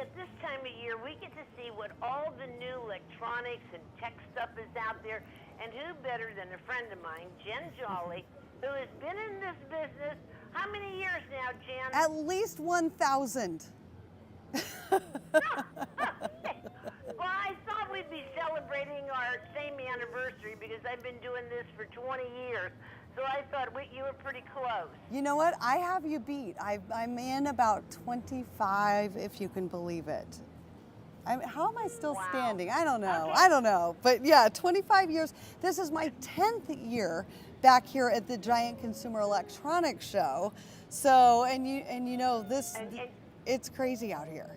at this time of year, we get to see what all the new electronics and tech stuff is out there. And who better than a friend of mine, Jen Jolly, who has been in this business, how many years now, Jen? At least 1,000. Well, I thought we'd be celebrating our same anniversary because I've been doing this for 20 years. So I thought you were pretty close. You know what? I have you beat. I'm in about 25, if you can believe it. How am I still standing? I don't know. Okay. I don't know. But yeah, 25 years. This is my 10th year back here at the Giant Consumer Electronics Show. So, and you know, it's crazy out here.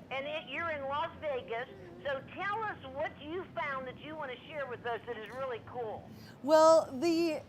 And you're in Las Vegas. So tell us what you found that you want to share with us that is really cool. Well, the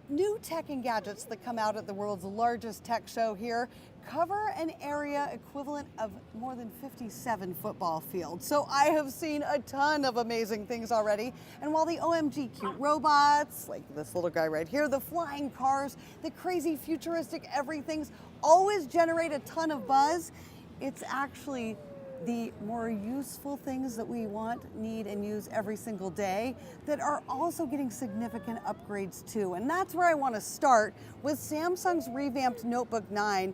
new tech and gadgets that come out at the world's largest tech show here cover an area equivalent of more than 57 football fields. So I have seen a ton of amazing things already. And while the OMG cute robots, like this little guy right here, the flying cars, the crazy futuristic everythings always generate a ton of buzz, it's actually the more useful things that we want, need, and use every single day that are also getting significant upgrades too. And that's where I want to start with Samsung's revamped Notebook 9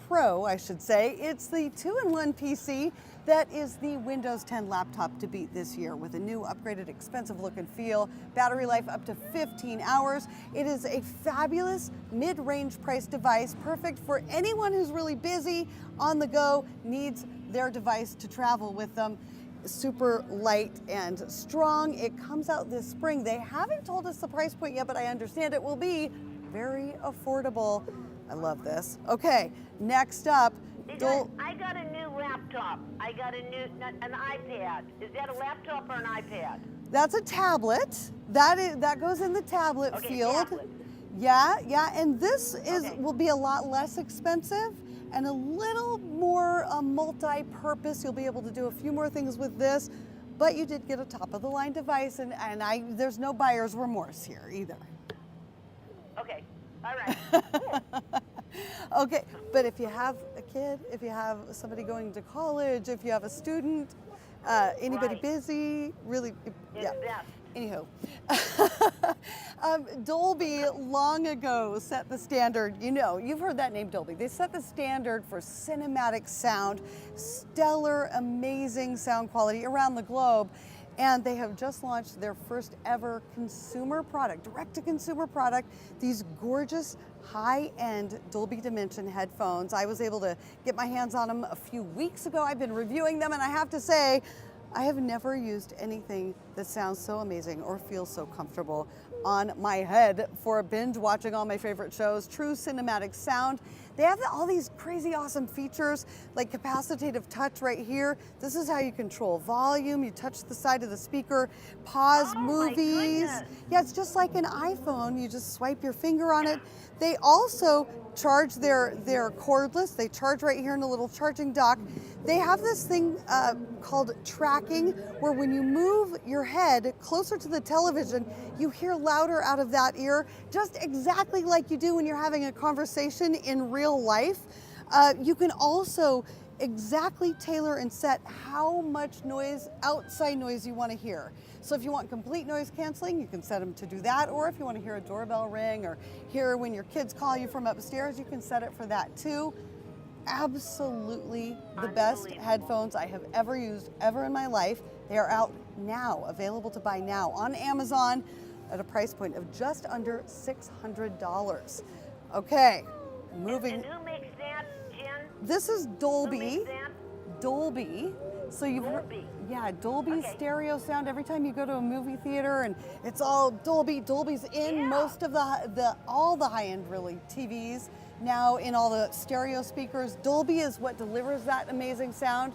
Pro, I should say. It's the 2-in-1 PC that is the Windows 10 laptop to beat this year with a new upgraded expensive look and feel, battery life up to 15 hours. It is a fabulous mid-range price device, perfect for anyone who's really busy, on the go, needs their device to travel with them. Super light and strong. It comes out this spring. They haven't told us the price point yet, but I understand it will be very affordable. I love this. Okay, next up. I got a new laptop. I got an iPad. Is that a laptop or an iPad? That's a tablet. That goes in the tablet field. Tablet. Yeah, and this will be a lot less expensive and a little more multi-purpose. You'll be able to do a few more things with this, but you did get a top-of-the-line device, and there's no buyer's remorse here either. Okay, all right. Cool. Okay, but if you have a kid, if you have somebody going to college, if you have a student, anybody busy, really, yeah. Anywho, Dolby long ago set the standard. You know, you've heard that name, Dolby. They set the standard for cinematic sound, stellar, amazing sound quality around the globe. And they have just launched their first ever consumer product, direct-to-consumer product, these gorgeous high-end Dolby Dimension headphones. I was able to get my hands on them a few weeks ago. I've been reviewing them, and I have to say, I have never used anything that sounds so amazing or feels so comfortable on my head for binge watching all my favorite shows. True cinematic sound. They have all these crazy awesome features like capacitive touch right here. This is how you control volume. You touch the side of the speaker, pause movies. Yeah, it's just like an iPhone. You just swipe your finger on it. They also charge their cordless. They charge right here in a little charging dock. They have this thing called tracking, where when you move your head closer to the television, you hear louder out of that ear, just exactly like you do when you're having a conversation in real life. You can also exactly tailor and set how much noise, outside noise, you want to hear. So if you want complete noise canceling, you can set them to do that. Or if you want to hear a doorbell ring or hear when your kids call you from upstairs, you can set it for that too. Absolutely the best headphones I have ever used ever in my life. They are out now, available to buy now on Amazon at a price point of just under $600. Okay, moving. And who makes that, Jen? This is Dolby. Who makes that? Dolby. So you've Dolby. Yeah, Dolby stereo sound. Every time you go to a movie theater and it's all Dolby. Dolby's in most of all the high-end really TVs now, in all the stereo speakers. Dolby is what delivers that amazing sound.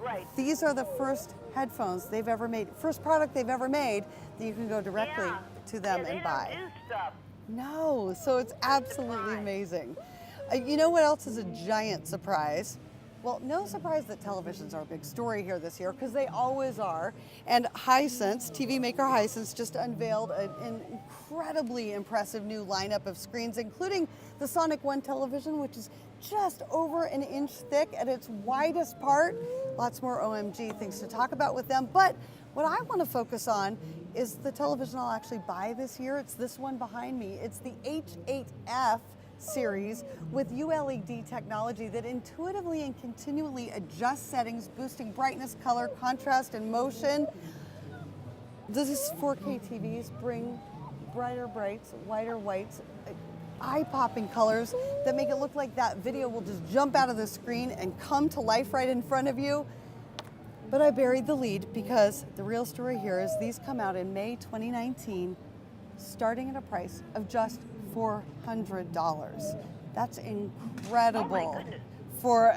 Right. These are the first headphones they've ever made, first product they've ever made that you can go directly to them and buy. They don't do stuff. No, so it's absolutely amazing. You know what else is a giant surprise? Well, no surprise that televisions are a big story here this year, because they always are. And Hisense, TV maker Hisense, just unveiled an incredibly impressive new lineup of screens, including the Sonic One television, which is just over an inch thick at its widest part. Lots more OMG things to talk about with them. But what I want to focus on is the television I'll actually buy this year. It's this one behind me. It's the H8F series with ULED technology that intuitively and continually adjusts settings, boosting brightness, color, contrast, and motion. These 4K TVs bring brighter brights, whiter whites, eye-popping colors that make it look like that video will just jump out of the screen and come to life right in front of you. But I buried the lead, because the real story here is these come out in May 2019, starting at a price of just $400. That's incredible. Oh my goodness. For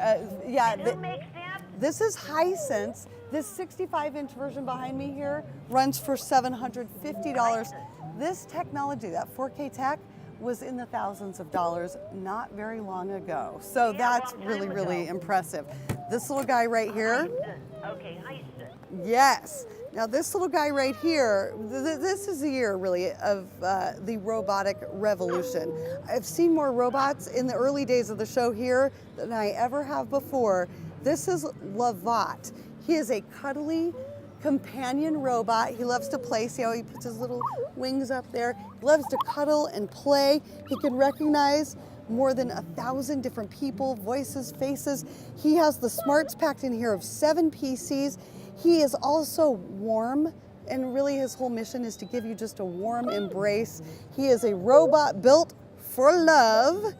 yeah. And who makes that? This is Hisense. This 65-inch version behind me here runs for $750. This technology, that 4K tech, was in the thousands of dollars not very long ago. So Yeah, that's long really, time really ago. impressive. This little guy right here. Hisense. Okay, Hisense. Yes. Now this little guy right here, this is the year really of the robotic revolution. I've seen more robots in the early days of the show here than I ever have before. This is Lavat. He is a cuddly companion robot. He loves to play. See how he puts his little wings up there? He loves to cuddle and play. He can recognize more than 1,000 different people, voices, faces. He has the smarts packed in here of 7 PCs. He is also warm, and really his whole mission is to give you just a warm embrace. He is a robot built for love.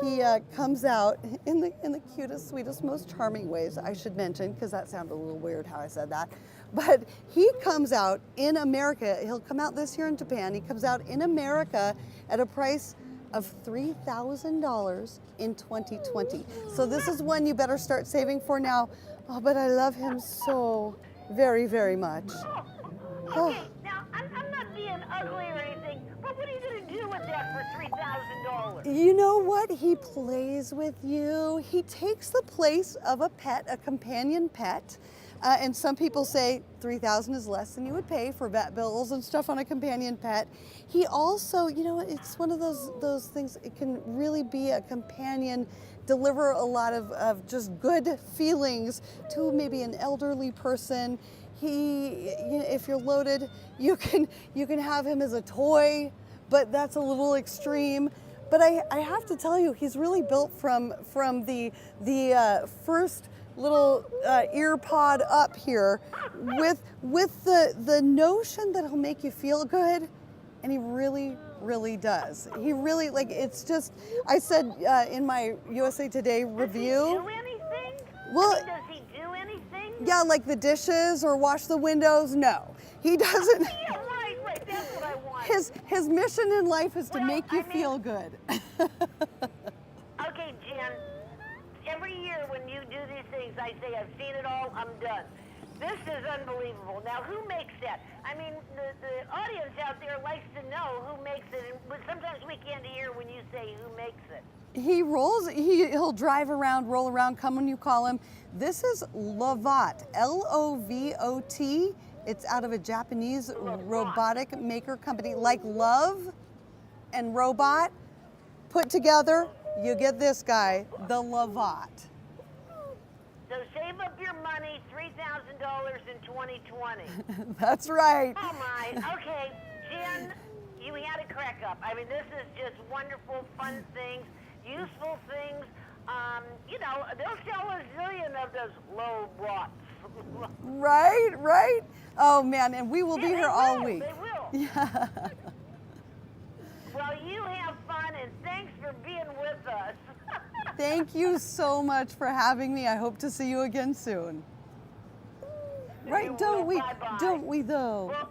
He comes out in the cutest, sweetest, most charming ways, I should mention, because that sounded a little weird how I said that. But he comes out in America. He'll come out this year in Japan. He comes out in America at a price of $3,000 in 2020. So this is one you better start saving for now. Oh, but I love him so very, very much. Okay, now I'm not being ugly or anything, but what are you going to do with that for $3,000? You know what? He plays with you. He takes the place of a pet, a companion pet. And some people say $3,000 is less than you would pay for vet bills and stuff on a companion pet. He also, you know, it's one of those things, it can really be a companion, deliver a lot of just good feelings to maybe an elderly person. He, you know, if you're loaded, you can have him as a toy, but that's a little extreme. But I have to tell you, he's really built from the first little ear pod up here with the notion that he'll make you feel good, and he really does. He really, like, it's just, I said in my USA Today review. Does he do anything? Well, Does he do anything? yeah, like the dishes or wash the windows. No, he doesn't. Yeah, right, that's what I want. His mission in life is to Well, make you I mean- feel good. Okay, Jen, every year when you do these things, I say, I've seen it all, I'm done. This is unbelievable. Now, who makes that? I mean, the audience out there likes to know who makes it, but sometimes we can't hear when you say who makes it. He'll drive around, roll around, come when you call him. This is Lavat, L-O-V-O-T. It's out of a Japanese robotic maker company. Like love and robot put together, you get this guy, the Lavat. So save up your money, $3,000 in 2020. That's right. Oh my, okay, Jen, you had a crack up. I mean, this is just wonderful, fun things, useful things. You know, they'll sell a zillion of those low bots. Right. Oh man, and we will be here all week. They will. Yeah. Well, you have fun, and thanks for being with us. Thank you so much for having me. I hope to see you again soon. Right, don't we? Bye-bye. Don't we though? Well,